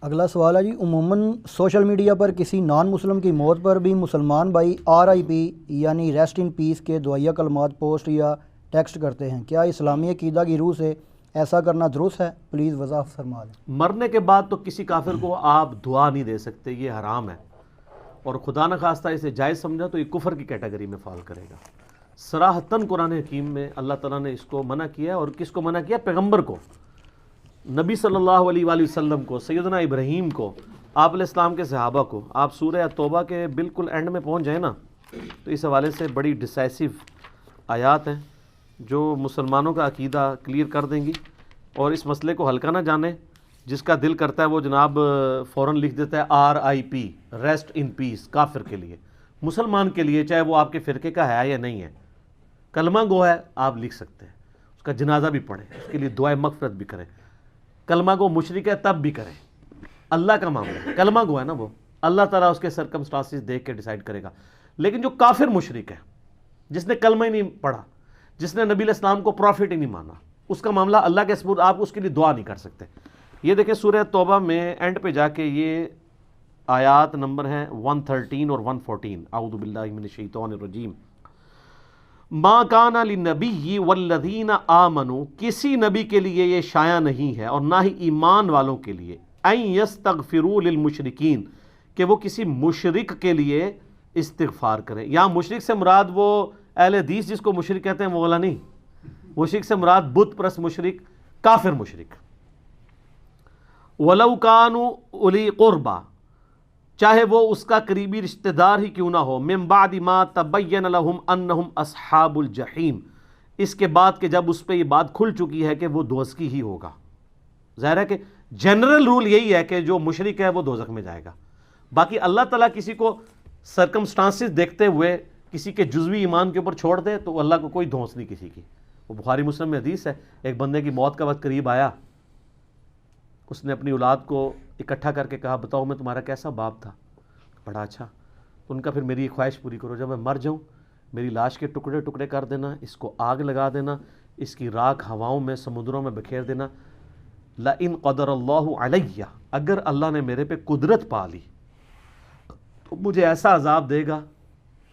اگلا سوال ہے جی، عموماً سوشل میڈیا پر کسی نان مسلم کی موت پر بھی مسلمان بھائی RIP یعنی ریسٹ ان پیس کے دعائیہ کلمات پوسٹ یا ٹیکسٹ کرتے ہیں، کیا اسلامی عقیدہ کی روح سے ایسا کرنا درست ہے؟ پلیز وضاحت فرما دیں۔ مرنے کے بعد تو کسی کافر کو آپ دعا نہیں دے سکتے، یہ حرام ہے، اور خدا نہ خواستہ اسے جائز سمجھا تو یہ کفر کی کیٹیگری میں فال کرے گا۔ صراحتاً قرآن حکیم میں اللہ تعالیٰ نے اس کو منع کیا، اور کس کو منع کیا؟ پیغمبر کو، نبی صلی اللہ علیہ وآلہ وسلم کو، سیدنا ابراہیم کو، آپ علیہ السلام کے صحابہ کو۔ آپ سورہ توبہ کے بالکل اینڈ میں پہنچ جائیں نا تو اس حوالے سے بڑی ڈیسائسو آیات ہیں جو مسلمانوں کا عقیدہ کلیئر کر دیں گی، اور اس مسئلے کو ہلکا نہ جانے۔ جس کا دل کرتا ہے وہ جناب فوراً لکھ دیتا ہے RIP ریسٹ ان پیس، کافر کے لیے۔ مسلمان کے لیے چاہے وہ آپ کے فرقے کا ہے یا نہیں ہے، کلمہ گو ہے، آپ لکھ سکتے ہیں، اس کا جنازہ بھی پڑھیں، اس کے لیے دعائے مغفرت بھی کریں۔ کلمہ گو مشرک ہے تب بھی کریں، اللہ کا معاملہ ہے، کلمہ گو ہے نا، وہ اللہ تعالیٰ اس کے سرکمسٹانسز دیکھ کے ڈیسائیڈ کرے گا۔ لیکن جو کافر مشرک ہے، جس نے کلمہ ہی نہیں پڑھا، جس نے نبی علیہ السلام کو پروفٹ ہی نہیں مانا، اس کا معاملہ اللہ کے سپرد، آپ اس کے لیے دعا نہیں کر سکتے۔ یہ دیکھیں سورہ توبہ میں اینڈ پہ جا کے یہ آیات نمبر ہیں 113 اور 114۔ اعوذ باللہ من الشیطان الرجیم۔ ما کان للنبی والذین آمنوا، کسی نبی کے لیے یہ شایع نہیں ہے اور نہ ہی ایمان والوں کے لیے، ان یستغفروا للمشرکین، کہ وہ کسی مشرک کے لیے استغفار کریں۔ یہاں مشرک سے مراد وہ اہل حدیث جس کو مشرک کہتے ہیں وہ والا نہیں، مشرک سے مراد بت پرست مشرک، کافر مشرک۔ وَلَوْ كَانُوا أُولِي قُرْبَى، چاہے وہ اس کا قریبی رشتہ دار ہی کیوں نہ ہو، مِن بَعْدِ مَا تَبَيَّنَ لَهُمْ أَنَّهُمْ أَصْحَابُ الْجَحِيمِ، اس کے بعد کہ جب اس پہ یہ بات کھل چکی ہے کہ وہ دوزخی ہی ہوگا۔ ظاہر ہے کہ جنرل رول یہی ہے کہ جو مشرک ہے وہ دوزخ میں جائے گا۔ باقی اللہ تعالیٰ کسی کو سرکمسٹانسز دیکھتے ہوئے کسی کے جزوی ایمان کے اوپر چھوڑ دے تو اللہ کو کوئی دھونس نہیں کسی کی۔ وہ بخاری مسلم میں حدیث ہے، ایک بندے کی موت کا وقت قریب آیا، اس نے اپنی اولاد کو اکٹھا کر کے کہا بتاؤ میں تمہارا کیسا باپ تھا؟ بڑا اچھا۔ ان کا پھر میری خواہش پوری کرو، جب میں مر جاؤں میری لاش کے ٹکڑے ٹکڑے کر دینا، اس کو آگ لگا دینا، اس کی راکھ ہواؤں میں سمندروں میں بکھیر دینا۔ لَإِن قَدَرَ اللَّهُ عَلَيَّ، اگر اللہ نے میرے پہ قدرت پا لی تو مجھے ایسا عذاب دے گا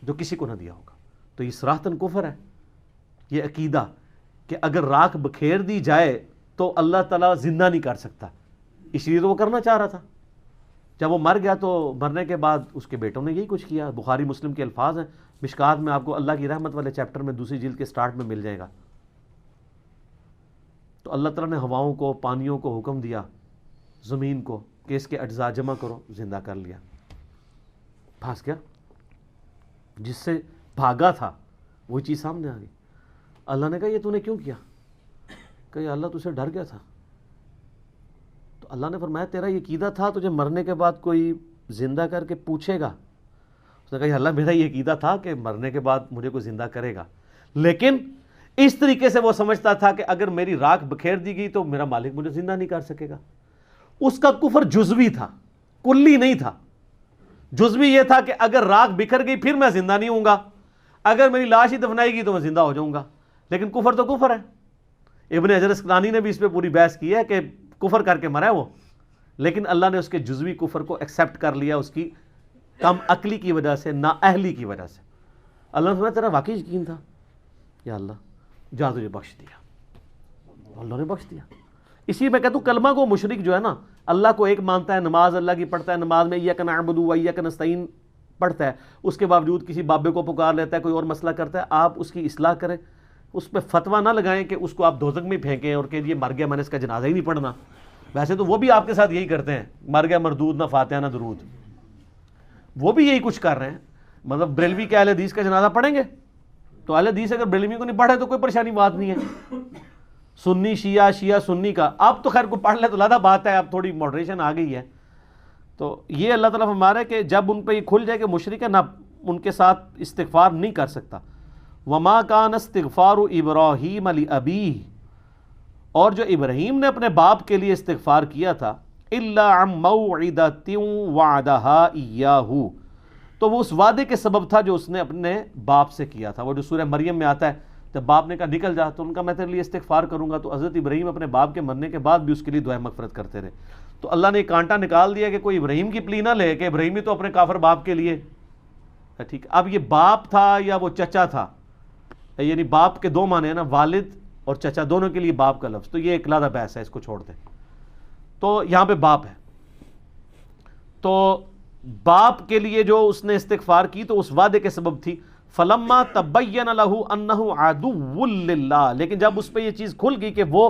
جو کسی کو نہ دیا ہوگا۔ تو یہ صراحتاً کفر ہے، یہ عقیدہ کہ اگر راکھ بکھیر دی جائے تو اللہ تعالیٰ زندہ نہیں کر سکتا، اس لیے تو وہ کرنا چاہ رہا تھا۔ جب وہ مر گیا تو مرنے کے بعد اس کے بیٹوں نے یہی کچھ کیا۔ بخاری مسلم کے الفاظ ہیں، مشکات میں آپ کو اللہ کی رحمت والے چیپٹر میں دوسری جلد کے سٹارٹ میں مل جائے گا۔ تو اللہ تعالیٰ نے ہواؤں کو، پانیوں کو حکم دیا، زمین کو کہ اس کے اجزاء جمع کرو، زندہ کر لیا۔ پھنس گیا، جس سے بھاگا تھا وہی چیز سامنے آ گئی۔ اللہ نے کہا یہ تو نے کیوں کیا؟ کہ یا اللہ تجھے ڈر گیا تھا۔ تو اللہ نے فرمایا تیرا یہ عقیدہ تھا تجھے مرنے کے بعد کوئی زندہ کر کے پوچھے گا؟ اس نے کہا یا اللہ میرا یہ عقیدہ تھا کہ مرنے کے بعد مجھے کوئی زندہ کرے گا، لیکن اس طریقے سے وہ سمجھتا تھا کہ اگر میری راکھ بکھیر دی گئی تو میرا مالک مجھے زندہ نہیں کر سکے گا۔ اس کا کفر جزوی تھا، کلی نہیں تھا۔ جزوی یہ تھا کہ اگر راکھ بکھر گئی پھر میں زندہ نہیں ہوں گا، اگر میری لاش ہی دفنائی گی تو میں زندہ ہو جاؤں گا۔ لیکن کفر تو کفر ہے۔ ابن حجر اسقلانی نے بھی اس پہ پوری بحث کی ہے کہ کفر کر کے مرا ہے وہ، لیکن اللہ نے اس کے جزوی کفر کو ایکسیپٹ کر لیا، اس کی کم عقلی کی وجہ سے، نااہلی کی وجہ سے۔ اللہ نے فرمایا تیرا واقعی یقین تھا، یا اللہ جہاں تجھے بخش دیا، اللہ نے بخش دیا۔ اسی میں کہتا ہوں کلمہ کو مشرک جو ہے نا، اللہ کو ایک مانتا ہے، نماز اللہ کی پڑھتا ہے، نماز میں ایاک نعبد و ایاک نستعین پڑھتا ہے، اس کے باوجود کسی بابے کو پکار لیتا ہے، کوئی اور مسئلہ کرتا ہے، آپ اس کی اصلاح کریں، اس پہ فتویٰ نہ لگائیں کہ اس کو آپ دوزخ میں پھینکیں اور کہ یہ مر گیا میں نے اس کا جنازہ ہی نہیں پڑھنا۔ ویسے تو وہ بھی آپ کے ساتھ یہی کرتے ہیں، مر گیا مردود، نہ فاتحہ نہ درود، وہ بھی یہی کچھ کر رہے ہیں۔ مطلب بریلوی کے اہل حدیث کا جنازہ پڑھیں گے تو اہل حدیث اگر بریلوی کو نہیں پڑھے تو کوئی پریشانی بات نہیں ہے۔ سنی شیعہ، شیعہ سنی کا، اب تو خیر کو پڑھ لے تو زیادہ بات ہے، اب تھوڑی ماڈریشن آ گئی ہے۔ تو یہ اللہ تعالیٰ فرما رہا ہے کہ جب ان پہ یہ کھل جائے کہ مشرک ہے، نہ ان کے ساتھ استغفار نہیں کر سکتا۔ وما کان استغفار ابراہیم لابیہ، اور جو ابراہیم نے اپنے باپ کے لیے استغفار کیا تھا، الا عن موعدۃ وعدہا ایاہ، تو وہ اس وعدے کے سبب تھا جو اس نے اپنے باپ سے کیا تھا۔ وہ جو سورہ مریم میں آتا ہے، جب باپ نے کہا نکل جا تو ان کا میں تیرے لیے استغفار کروں گا، تو حضرت ابراہیم اپنے باپ کے مرنے کے بعد بھی اس کے لیے دعائیں مغفرت کرتے رہے۔ تو اللہ نے کانٹا نکال دیا کہ کوئی ابراہیم کی پلی نہ لے کہ ابراہیم ہی تو اپنے کافر باپ کے لیے ٹھیک ہے. اب یہ باپ تھا یا وہ چچا تھا, یعنی باپ کے دو معنی ہیں نا, والد اور چچا دونوں کے لیے باپ کا لفظ, تو یہ ایک علیحدہ بحث ہے, اس کو چھوڑ دیں. تو یہاں پہ باپ ہے, تو باپ کے لیے جو اس نے استغفار کی تو اس وعدے کے سبب تھی. فلما تبین له انه عدو للہ, لیکن جب اس پہ یہ چیز کھل گئی کہ وہ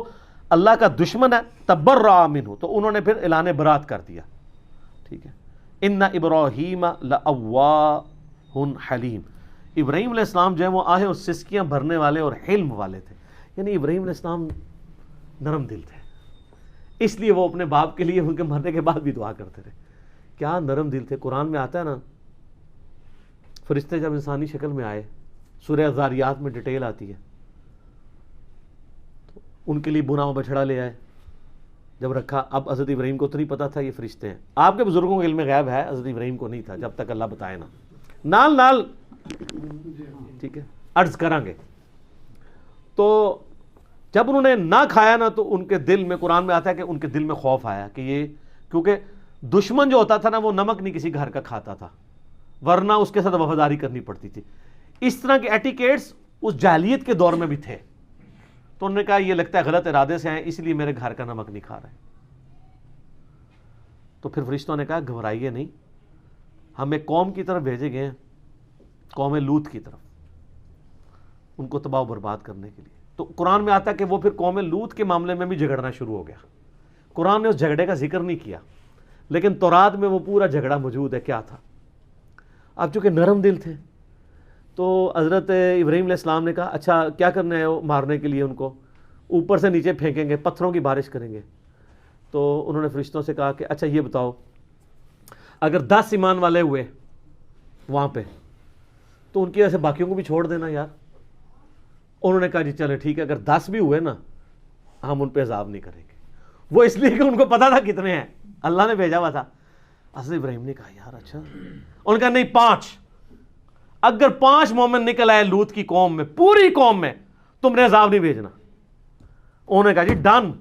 اللہ کا دشمن ہے, تبرأ منہ, تو انہوں نے پھر اعلان برات کر دیا. ٹھیک ہے. ان ابراہیم لأواہ حلیم, ابراہیم علیہ السلام جو ہے وہ آہے اور سسکیاں بھرنے والے اور حلم والے تھے. یعنی ابراہیم علیہ السلام نرم دل تھے, اس لیے وہ اپنے باپ کے لیے ان کے مرنے کے بعد بھی دعا کرتے رہے. کیا نرم دل تھے. قرآن میں آتا ہے نا, فرشتے جب انسانی شکل میں آئے, سورہ ذاریات میں ڈیٹیل آتی ہے, تو ان کے لیے بنا بچڑا لے آئے, جب رکھا. اب حضرت ابراہیم کو تو نہیں پتا تھا یہ فرشتے ہیں, آپ کے بزرگوں کے علم غیب ہے, حضرت ابراہیم کو نہیں تھا جب تک اللہ بتائے نا. نال نال ٹھیک ہے عرض کریں گے. تو جب انہوں نے نہ کھایا نا تو ان کے دل میں, قرآن میں آتا ہے کہ ان کے دل میں خوف آیا کہ یہ, کیونکہ دشمن جو ہوتا تھا نا وہ نمک نہیں کسی گھر کا کھاتا تھا, ورنہ اس کے ساتھ وفاداری کرنی پڑتی تھی. اس طرح کے ایٹیکیٹس اس جاہلیت کے دور میں بھی تھے. تو انہوں نے کہا یہ لگتا ہے غلط ارادے سے ہیں, اس لیے میرے گھر کا نمک نہیں کھا رہے. تو پھر فرشتوں نے کہا گھبرائیے نہیں, ہم ایک قوم کی طرف بھیجے گئے ہیں, قوم لوط کی طرف, ان کو تباہ و برباد کرنے کے لیے. تو قرآن میں آتا ہے کہ وہ پھر قوم لوط کے معاملے میں بھی جھگڑنا شروع ہو گیا. قرآن نے اس جھگڑے کا ذکر نہیں کیا, لیکن تورات میں وہ پورا جھگڑا موجود ہے. کیا تھا؟ اب چونکہ نرم دل تھے تو حضرت ابراہیم علیہ السلام نے کہا اچھا کیا کرنا ہے وہ مارنے کے لیے, ان کو اوپر سے نیچے پھینکیں گے, پتھروں کی بارش کریں گے. تو انہوں نے فرشتوں سے کہا کہ اچھا یہ بتاؤ, اگر 10 ایمان والے ہوئے وہاں پہ تو ان کی وجہ سے باقیوں کو بھی چھوڑ دینا یار. انہوں نے کہا جی چلے ٹھیک ہے, اگر 10 بھی ہوئے نا ہم ان پہ عذاب نہیں کریں گے. وہ اس لیے کہ ان کو پتا تھا کتنے ہیں, اللہ نے بھیجا ہوا تھا. حضرت ابراہیم نے کہا یار اچھا, انہوں نے کہا نہیں 5, اگر 5 مومن نکل آئے لوط کی قوم میں, پوری قوم میں, تم نے عذاب نہیں بھیجنا. انہوں نے کہا جی ڈن.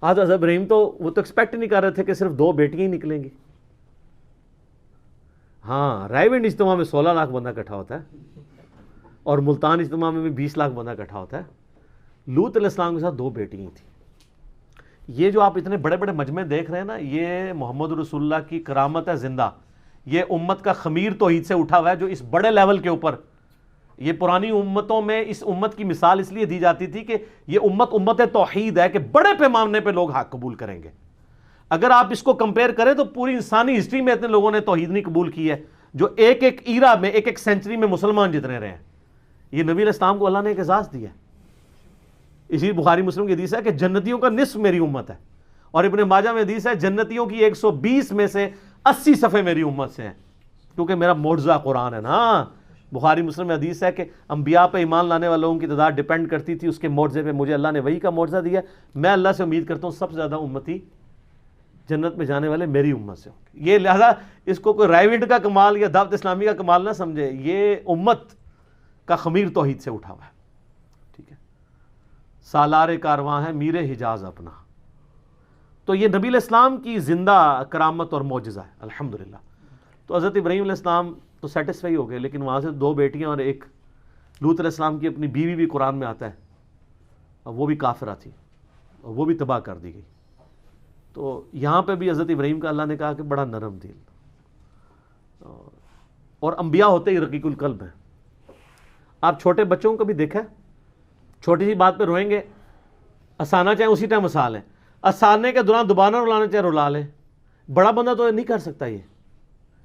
حضرت ابراہیم تو وہ تو ایکسپیکٹ نہیں کر رہے تھے کہ صرف 2 بیٹیاں ہی نکلیں گی. ہاں رائیونڈ اجتماع میں 16 لاکھ بندہ اکٹھا ہوتا ہے, اور ملتان اجتماع میں بھی 20 لاکھ بندہ اکٹھا ہوتا ہے. لوط علیہ السلام کے ساتھ 2 بیٹیاں تھیں. یہ جو آپ اتنے بڑے بڑے مجمع دیکھ رہے ہیں نا, یہ محمد رسول اللہ کی کرامت ہے زندہ. یہ امت کا خمیر توحید سے اٹھا ہوا ہے, جو اس بڑے لیول کے اوپر, یہ پرانی امتوں میں اس امت کی مثال اس لیے دی جاتی تھی کہ یہ امت توحید ہے, کہ بڑے پیمانے پہ لوگ حق قبول کریں گے. اگر آپ اس کو کمپیئر کریں تو پوری انسانی ہسٹری میں اتنے لوگوں نے توحید نہیں قبول کی ہے, جو ایک ایک ایرا میں, ایک ایک سینچری میں مسلمان جتنے رہے ہیں. یہ نبی علیہ السلام کو اللہ نے ایک اعزاز دیا ہے. اسی بخاری مسلم کی حدیث ہے کہ جنتیوں کا نصف میری امت ہے, اور ابن ماجہ میں حدیث ہے جنتیوں کی 120 میں سے 80 صفحے میری امت سے ہیں, کیونکہ میرا معجزہ قرآن ہے نا. بخاری مسلم میں حدیث ہے کہ انبیاء پہ ایمان لانے والوں کی تعداد ڈیپینڈ کرتی تھی اس کے معجزے پہ. مجھے اللہ نے وہی کا معجزہ دیا, میں اللہ سے امید کرتا ہوں سب سے زیادہ امتی جنت میں جانے والے میری امت سے ہوں گے. یہ لہذا اس کو کوئی رائیونڈ کا کمال یا دعوت اسلامی کا کمال نہ سمجھے, یہ امت کا خمیر توحید سے اٹھا ہوا ہے. ٹھیک ہے, سالار کارواں ہے میر حجاز اپنا. تو یہ نبی علیہ السلام کی زندہ کرامت اور معجزہ ہے الحمدللہ. تو حضرت ابراہیم علیہ السلام تو سیٹسفائی ہو گئے, لیکن وہاں سے 2 بیٹیاں اور ایک لوط علیہ السلام کی اپنی بیوی بھی قرآن میں آتا ہے, اور وہ بھی کافرہ تھی, اور وہ بھی تباہ کر دی گئی. تو یہاں پہ بھی حضرت ابراہیم کا اللہ نے کہا کہ بڑا نرم دل, اور انبیاء ہوتے ہی رقیق القلب ہیں. آپ چھوٹے بچوں کو بھی دیکھا, چھوٹی سی بات پہ روئیں گے, ہنسانا چاہیں اسی ٹائم ہنسا لیں, ہنسانے کے دوران دوبارہ رلانا چاہیں رلا لیں. بڑا بندہ تو نہیں کر سکتا یہ,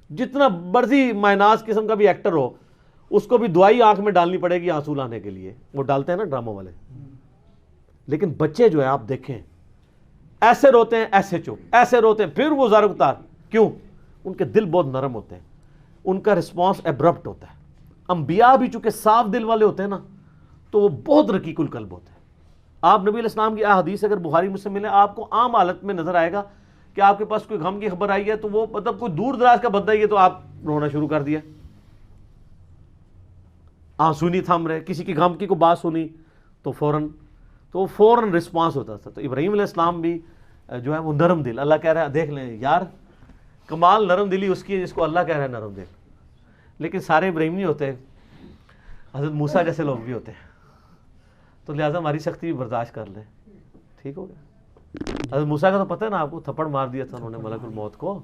جتنا مرضی مائناز قسم کا بھی ایکٹر ہو, اس کو بھی دوائی آنکھ میں ڈالنی پڑے گی آنسو لانے کے لیے, وہ ڈالتے ہیں نا ڈراموں والے. لیکن بچے جو ہیں آپ دیکھیں, ایسے روتے ہیں ایسے چپ, ایسے روتے ہیں پھر وہ زار اتار. کیوں؟ ان کے دل بہت نرم ہوتے ہیں, ان کا رسپانس ایبرپٹ ہوتا ہے. انبیاء بھی چونکہ صاف دل والے ہوتے ہیں نا, تو وہ بہت رقیق القلب ہوتے ہیں. آپ نبی علیہ السلام کی احادیث اگر بخاری مسلم ملیں, آپ کو عام حالت میں نظر آئے گا کہ آپ کے پاس کوئی غم کی خبر آئی ہے تو وہ مطلب کوئی دور دراز کا بندہ ہی ہے تو آپ رونا شروع کر دیا, آنسو نہیں تھم رہے. کسی کی غم کی کوئی بات سنی تو فوراً رسپانس ہوتا تھا. تو ابراہیم علیہ السلام بھی جو ہے وہ نرم دل. اللہ کہہ رہا ہے دیکھ لیں یار کمال نرم دلی اس کی ہے جس کو اللہ کہہ رہا ہے نرم دل. لیکن سارے ابراہیم نہیں ہوتے, حضرت موسیٰ جیسے لوگ بھی ہوتے ہیں, تو لہٰذا ہماری سختی بھی برداشت کر لیں. ٹھیک ہو گیا. حضرت موسیٰ کا تو پتہ ہے نا آپ کو, تھپڑ مار دیا تھا انہوں نے ملک الموت کو,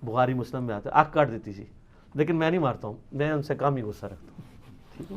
بخاری مسلم میں آتا ہے, آنکھ کاٹ دیتی تھی. لیکن میں نہیں مارتا ہوں, میں ان سے کم ہی غصہ رکھتا ہوں. ٹھیک ہے.